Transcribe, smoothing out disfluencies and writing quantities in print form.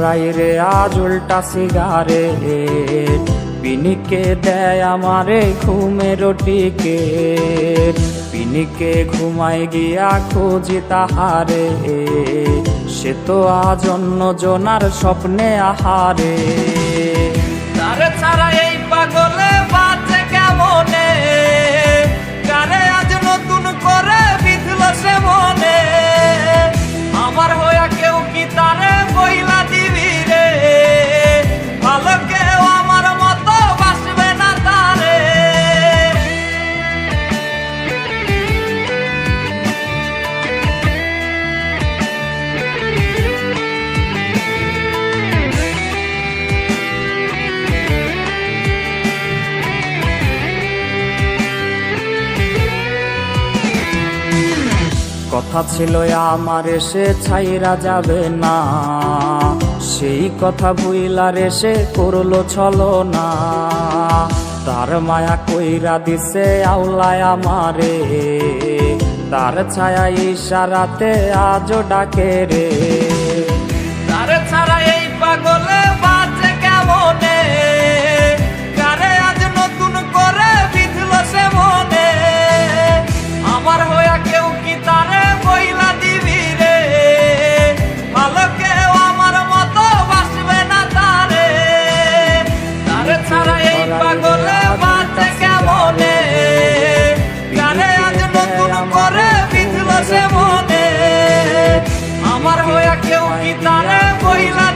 ছাড়াই রে আজ উল্টা সিগারেট, পিনিকে দেয় আমারে ঘুমের টিকেট। পিনিকে ঘুমাই গিয়া খুঁজি তাহারে, সে তো আজ অন্য জনার স্বপ্নে আহারে। তারে ছাড়া এই পাগলে বাঁচে কেমনে, কারে আজ নতুন করে বিধল সে মনে। আমার হইয়া কেউ কি তারে বইলা দিবি রে, ভালো কেউ আমার মতো বাসবে না তারে। কথা ছিল আমার সে ছাইরা যাবে না, সেই কথা ভুইলা রে সে করলো ছলনা। তার মায়া কইরা দিছে আউলায় আমারে, তার ছায়া ইশারাতে আজও ডাকে রে। তার ছাড়া এই পাগলে বাঁচে কেমনে, কারে আজ নতুন করে বিধল সে মনে। আমার হইয়া কেউ কি তারে বইলা দিবি রে, ভালো কেউ আমার মতো বাসবে না তারে। তারে ছাড়া এই পাগলে বাঁচে কেমনে, কারে আজ নতুন করে বিধল সে মনে। আমার হইয়া কেউ কি তারে বইলা